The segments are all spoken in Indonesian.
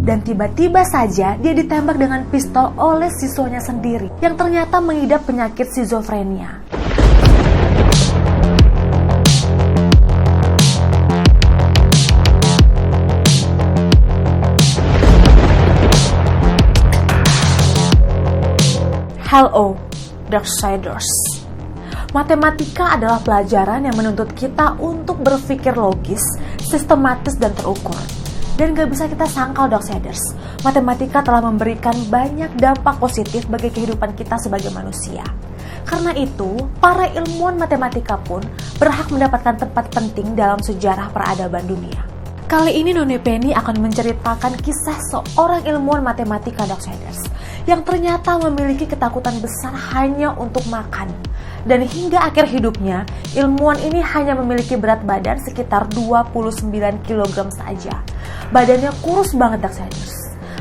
Dan tiba-tiba saja dia ditembak dengan pistol oleh siswanya sendiri yang ternyata mengidap penyakit skizofrenia. Hello, Darksiders. Matematika adalah pelajaran yang menuntut kita untuk berpikir logis, sistematis, dan terukur. Dan gak bisa kita sangkal, Darksiders, matematika telah memberikan banyak dampak positif bagi kehidupan kita sebagai manusia. Karena itu, para ilmuwan matematika pun berhak mendapatkan tempat penting dalam sejarah peradaban dunia. Kali ini Noni Penny akan menceritakan kisah seorang ilmuwan matematika, Darksiders, yang ternyata memiliki ketakutan besar hanya untuk makan. Dan hingga akhir hidupnya, ilmuwan ini hanya memiliki berat badan sekitar 29 kg saja. Badannya kurus banget, Darksiders.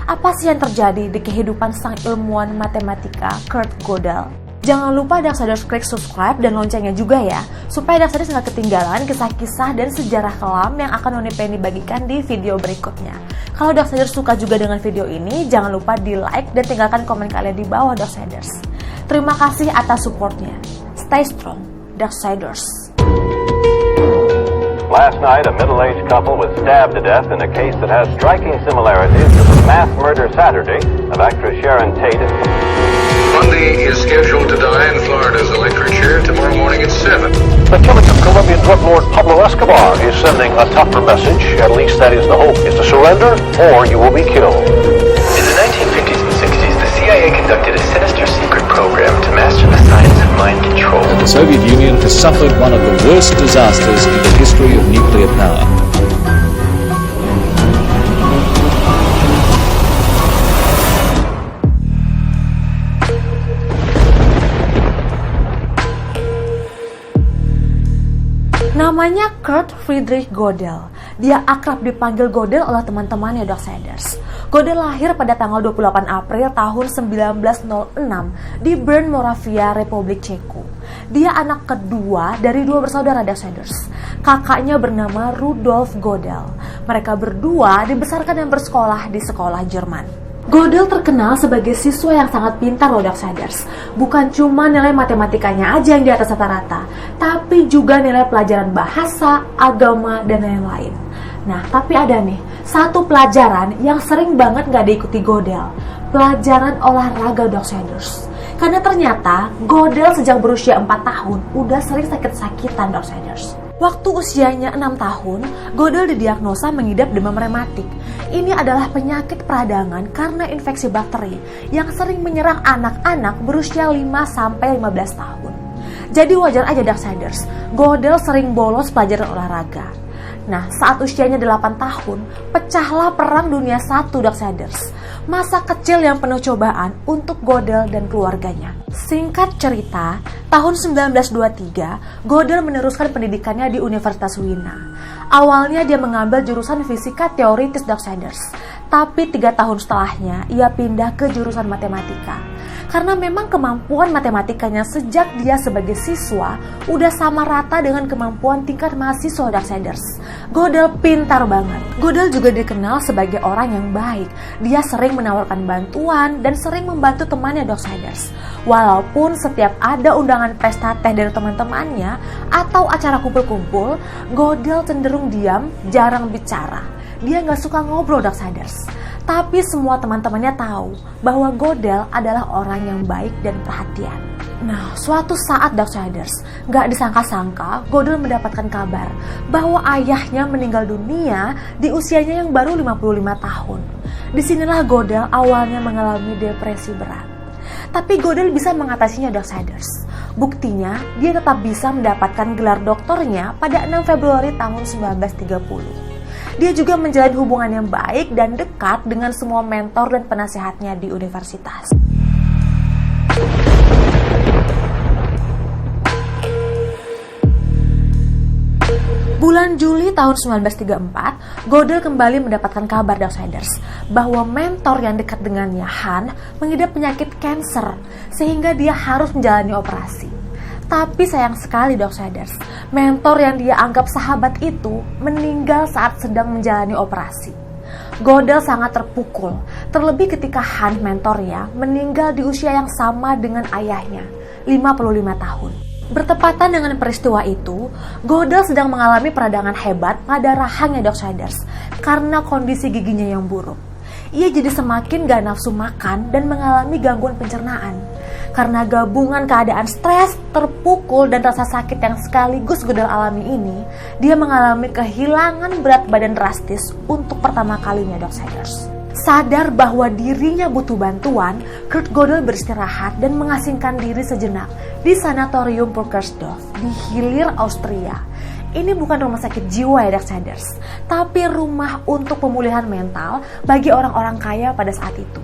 Apa sih yang terjadi di kehidupan sang ilmuwan matematika Kurt Gödel? Jangan lupa Darksiders klik subscribe dan loncengnya juga ya, supaya Darksiders nggak ketinggalan kisah-kisah dan sejarah kelam yang akan Noni Penny bagikan di video berikutnya. Kalau Darksiders suka juga dengan video ini, jangan lupa di like dan tinggalkan komen kalian di bawah, Darksiders. Terima kasih atas supportnya. Stay strong, Darksiders. Last night, a middle-aged couple was stabbed to death in a case that has striking similarities to the mass murder Saturday of actress Sharon Tate. Bundy is scheduled to die in Florida's electric chair tomorrow morning at 7. The killing of Colombian drug lord Pablo Escobar is sending a tougher message. At least that is the hope, is to surrender or you will be killed. In the 1950s and 60s, the CIA conducted a sinister secret program to master the science of mind control. The Soviet Union has suffered one of the worst disasters in the history of nuclear power. Namanya Kurt Friedrich Gödel. Dia akrab dipanggil Gödel oleh teman-temannya, Darksiders. Gödel lahir pada tanggal 28 April tahun 1906 di Brno, Moravia, Republik Ceko. Dia anak kedua dari dua bersaudara, Darksiders. Kakaknya bernama Rudolf Gödel. Mereka berdua dibesarkan dan bersekolah di sekolah Jerman. Gödel terkenal sebagai siswa yang sangat pintar, loh, Darksiders. Bukan cuma nilai matematikanya aja yang di atas rata-rata, tapi juga nilai pelajaran bahasa, agama, dan lain-lain. Nah, tapi ada nih, satu pelajaran yang sering banget gak diikuti Gödel. Pelajaran olahraga, Darksiders. Karena ternyata Gödel sejak berusia 4 tahun udah sering sakit-sakitan, Darksiders. Waktu usianya 6 tahun, Gödel didiagnosa mengidap demam rematik. Ini adalah penyakit peradangan karena infeksi bakteri yang sering menyerang anak-anak berusia 5-15 tahun. Jadi wajar aja, Darksiders, Gödel sering bolos pelajaran olahraga. Nah, saat usianya 8 tahun, pecahlah Perang Dunia I, Darksiders. Masa kecil yang penuh cobaan untuk Gödel dan keluarganya. Singkat cerita, tahun 1923, Gödel meneruskan pendidikannya di Universitas Wina. Awalnya dia mengambil jurusan fisika teoritis, Darksiders. Tapi 3 tahun setelahnya, ia pindah ke jurusan matematika. Karena memang kemampuan matematikanya sejak dia sebagai siswa udah sama rata dengan kemampuan tingkat mahasiswa, Darksiders. Gödel pintar banget. Gödel juga dikenal sebagai orang yang baik. Dia sering menawarkan bantuan dan sering membantu temannya, Darksiders. Walaupun setiap ada undangan pesta teh dari teman-temannya atau acara kumpul-kumpul, Gödel cenderung diam, jarang bicara. Dia nggak suka ngobrol, Darksiders. Tapi semua teman-temannya tahu bahwa Gödel adalah orang yang baik dan perhatian. Nah, suatu saat, Darksiders, nggak disangka-sangka Gödel mendapatkan kabar bahwa ayahnya meninggal dunia di usianya yang baru 55 tahun. Disinilah Gödel awalnya mengalami depresi berat. Tapi Gödel bisa mengatasinya, Darksiders. Buktinya, dia tetap bisa mendapatkan gelar doktornya pada 6 Februari tahun 1930. Dia juga menjalin hubungan yang baik dan dekat dengan semua mentor dan penasehatnya di universitas. Bulan Juli tahun 1934, Gödel kembali mendapatkan kabar, Darksiders, bahwa mentor yang dekat dengannya, Han, mengidap penyakit kanker, sehingga dia harus menjalani operasi. Tapi sayang sekali, Darksiders, mentor yang dia anggap sahabat itu meninggal saat sedang menjalani operasi. Godel sangat terpukul, terlebih ketika Hunt, mentornya, meninggal di usia yang sama dengan ayahnya, 55 tahun. Bertepatan dengan peristiwa itu, Godel sedang mengalami peradangan hebat pada rahangnya Darksiders karena kondisi giginya yang buruk. Ia jadi semakin gak nafsu makan dan mengalami gangguan pencernaan. Karena gabungan keadaan stres, terpukul, dan rasa sakit yang sekaligus Godel alami ini, dia mengalami kehilangan berat badan drastis untuk pertama kalinya Darksiders. Sadar bahwa dirinya butuh bantuan, Kurt Godel beristirahat dan mengasingkan diri sejenak di Sanatorium Purkersdorf di Hilir, Austria. Ini bukan rumah sakit jiwa ya Darksiders, tapi rumah untuk pemulihan mental bagi orang-orang kaya pada saat itu.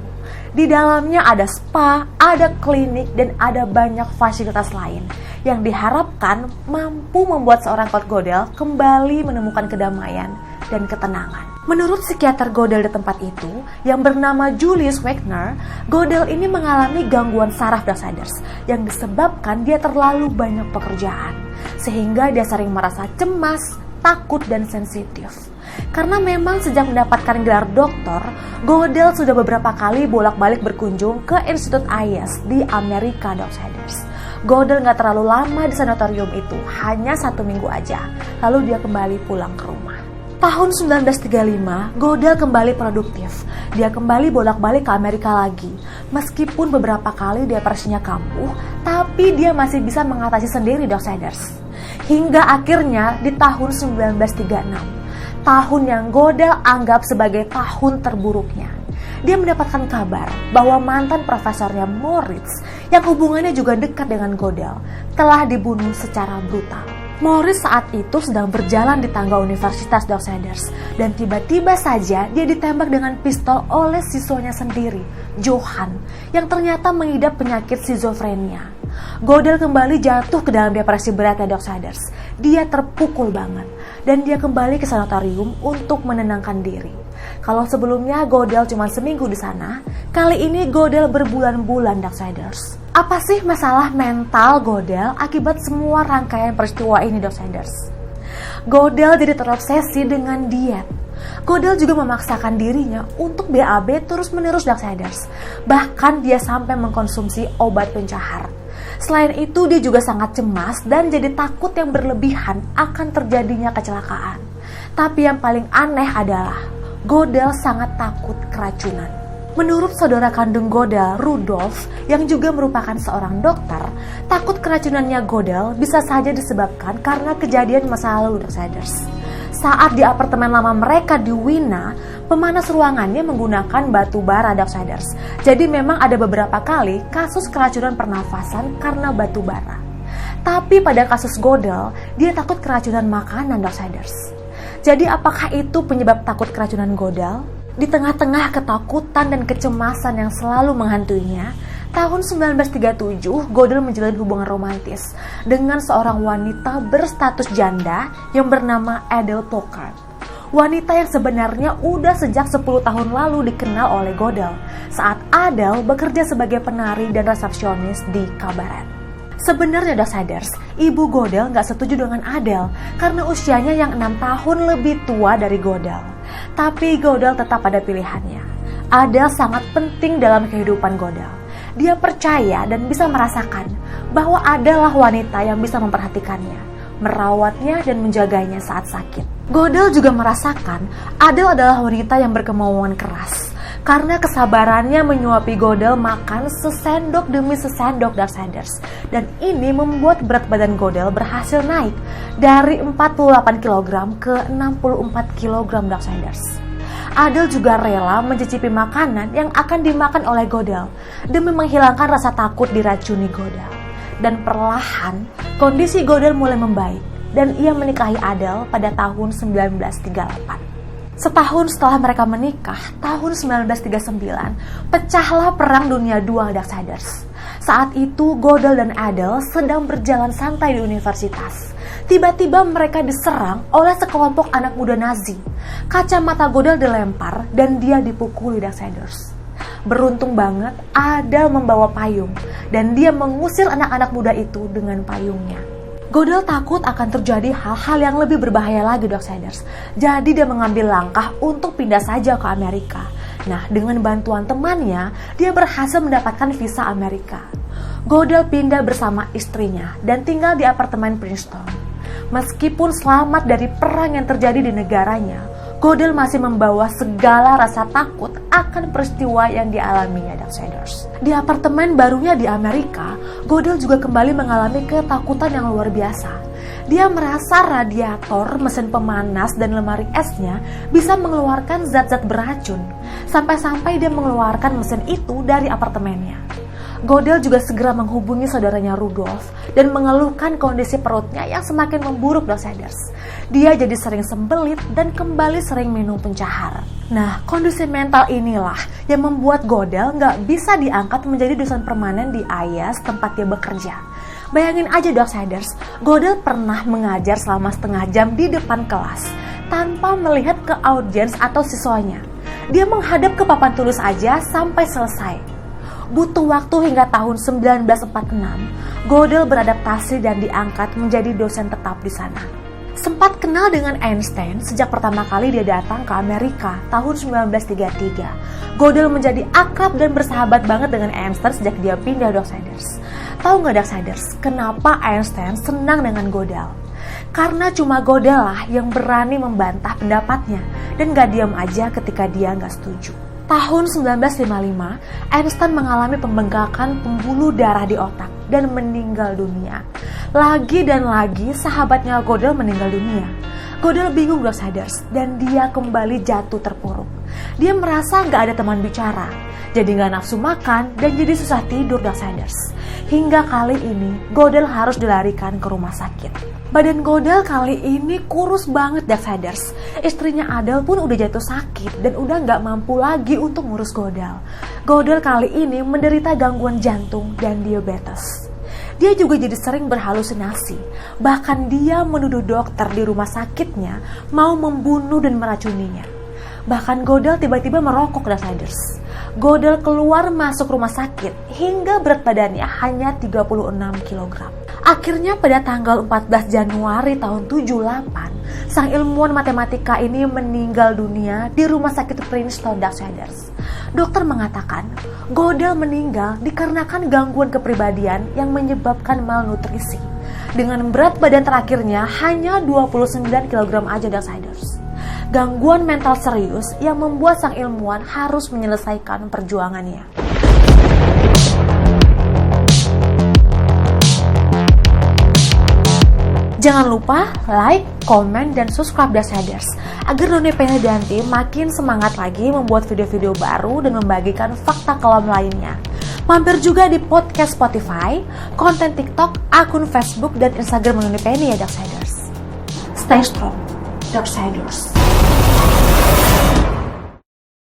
Di dalamnya ada spa, ada klinik, dan ada banyak fasilitas lain yang diharapkan mampu membuat seorang Kurt Godel kembali menemukan kedamaian dan ketenangan. Menurut psikiater Godel di tempat itu, yang bernama Julius Wagner, Godel ini mengalami gangguan saraf Darksiders yang disebabkan dia terlalu banyak pekerjaan, sehingga dia sering merasa cemas, takut, dan sensitif. Karena memang sejak mendapatkan gelar doktor, Godel sudah beberapa kali bolak-balik berkunjung ke Institut Ayes di Amerika Darksiders. Godel gak terlalu lama di sanatorium itu, hanya 1 minggu aja, lalu dia kembali pulang ke rumah. Tahun 1935, Godel kembali produktif. Dia kembali bolak-balik ke Amerika lagi. Meskipun beberapa kali depresinya kambuh, tapi dia masih bisa mengatasi sendiri Darksiders. Hingga akhirnya di tahun 1936, tahun yang Godel anggap sebagai tahun terburuknya, dia mendapatkan kabar bahwa mantan profesornya Moritz, yang hubungannya juga dekat dengan Godel, telah dibunuh secara brutal. Moritz saat itu sedang berjalan di tangga Universitas Darksiders dan tiba-tiba saja dia ditembak dengan pistol oleh siswanya sendiri, Johan, yang ternyata mengidap penyakit skizofrenia. Godel kembali jatuh ke dalam depresi beratnya Darksiders. Dia terpukul banget dan dia kembali ke sanatorium untuk menenangkan diri. Kalau sebelumnya Godel cuma seminggu di sana, kali ini Godel berbulan-bulan Darksiders. Apa sih masalah mental Godel akibat semua rangkaian peristiwa ini Darksiders? Godel jadi terobsesi dengan diet. Godel juga memaksakan dirinya untuk BAB terus-menerus Darksiders. Bahkan dia sampai mengkonsumsi obat pencahar. Selain itu dia juga sangat cemas dan jadi takut yang berlebihan akan terjadinya kecelakaan. Tapi yang paling aneh adalah Godel sangat takut keracunan. Menurut saudara kandung Godel, Rudolf, yang juga merupakan seorang dokter, takut keracunannya Godel bisa saja disebabkan karena kejadian masa lalu Darksiders. Saat di apartemen lama mereka di Wina, pemanas ruangannya menggunakan batu bara Darksiders. Jadi memang ada beberapa kali kasus keracunan pernafasan karena batu bara. Tapi pada kasus Godel, dia takut keracunan makanan Darksiders. Jadi apakah itu penyebab takut keracunan Godel? Di tengah-tengah ketakutan dan kecemasan yang selalu menghantuinya, tahun 1937 Godel menjalin hubungan romantis dengan seorang wanita berstatus janda yang bernama Adele Pockart. Wanita yang sebenarnya udah sejak 10 tahun lalu dikenal oleh Godel saat Adele bekerja sebagai penari dan resepsionis di kabaret. Sebenarnya Darksiders, ibu Godel gak setuju dengan Adele karena usianya yang 6 tahun lebih tua dari Godel. Tapi Godel tetap pada pilihannya. Adele sangat penting dalam kehidupan Godel. Dia percaya dan bisa merasakan bahwa adalah wanita yang bisa memperhatikannya, merawatnya dan menjaganya saat sakit. Godel juga merasakan Adele adalah wanita yang berkemauan keras karena kesabarannya menyuapi Godel makan sesendok demi sesendok Darksiders. Dan ini membuat berat badan Godel berhasil naik dari 48 kg ke 64 kg Darksiders. Adele juga rela mencicipi makanan yang akan dimakan oleh Godel demi menghilangkan rasa takut diracuni Godel. Dan perlahan kondisi Godel mulai membaik dan ia menikahi Adele pada tahun 1938. Setahun setelah mereka menikah, tahun 1939, pecahlah Perang Dunia II Darksiders. Saat itu Godel dan Adele sedang berjalan santai di universitas. Tiba-tiba mereka diserang oleh sekelompok anak muda Nazi. Kacamata Godel dilempar dan dia dipukuli Darksiders. Beruntung banget Adele membawa payung dan dia mengusir anak-anak muda itu dengan payungnya. Godel takut akan terjadi hal-hal yang lebih berbahaya lagi, Darksiders. Jadi dia mengambil langkah untuk pindah saja ke Amerika. Nah, dengan bantuan temannya, dia berhasil mendapatkan visa Amerika. Godel pindah bersama istrinya dan tinggal di apartemen Princeton. Meskipun selamat dari perang yang terjadi di negaranya, Godel masih membawa segala rasa takut akan peristiwa yang dialaminya, Darksiders. Di apartemen barunya di Amerika, Godel juga kembali mengalami ketakutan yang luar biasa. Dia merasa radiator, mesin pemanas, dan lemari esnya bisa mengeluarkan zat-zat beracun. Sampai-sampai dia mengeluarkan mesin itu dari apartemennya. Godel juga segera menghubungi saudaranya Rudolf dan mengeluhkan kondisi perutnya yang semakin memburuk, Darksiders. Dia jadi sering sembelit dan kembali sering minum pencahar. Nah, kondisi mental inilah yang membuat Godel nggak bisa diangkat menjadi dosen permanen di IAS tempat dia bekerja. Bayangin aja, Darksiders, Godel pernah mengajar selama setengah jam di depan kelas tanpa melihat ke audiens atau siswanya. Dia menghadap ke papan tulis aja sampai selesai. Butuh waktu hingga tahun 1946, Godel beradaptasi dan diangkat menjadi dosen tetap di sana. Sempat kenal dengan Einstein sejak pertama kali dia datang ke Amerika tahun 1933. Godel menjadi akrab dan bersahabat banget dengan Einstein sejak dia pindah, Darksiders. Tahu nggak, Darksiders, kenapa Einstein senang dengan Godel? Karena cuma Godel lah yang berani membantah pendapatnya dan gak diam aja ketika dia nggak setuju. Tahun 1955, Einstein mengalami pembengkakan pembuluh darah di otak dan meninggal dunia. Lagi dan lagi sahabatnya Godel meninggal dunia. Godel bingung, Darksiders, dan dia kembali jatuh terpuruk. Dia merasa gak ada teman bicara, jadi gak nafsu makan dan jadi susah tidur, Darksiders. Hingga kali ini Godel harus dilarikan ke rumah sakit. Badan Godel kali ini kurus banget, Darksiders. Istrinya Adele pun udah jatuh sakit dan udah gak mampu lagi untuk ngurus Godel. Godel kali ini menderita gangguan jantung dan diabetes. Dia juga jadi sering berhalusinasi. Bahkan dia menuduh dokter di rumah sakitnya mau membunuh dan meracuninya. Bahkan Godel tiba-tiba merokok, Darksiders. Godel keluar masuk rumah sakit hingga berat badannya hanya 36 kg. Akhirnya pada tanggal 14 Januari tahun 78, sang ilmuwan matematika ini meninggal dunia di rumah sakit Princeton, Darksiders. Dokter mengatakan Godel meninggal dikarenakan gangguan kepribadian yang menyebabkan malnutrisi. Dengan berat badan terakhirnya hanya 29 kg aja, Darksiders. Gangguan mental serius yang membuat sang ilmuwan harus menyelesaikan perjuangannya. Jangan lupa like, komen, dan subscribe Darksiders agar Noni Penny dan tim makin semangat lagi membuat video-video baru dan membagikan fakta kelam lainnya. Mampir juga di podcast Spotify, konten TikTok, akun Facebook, dan Instagram Noni Penny ya, Darksiders. Stay strong, Darksiders.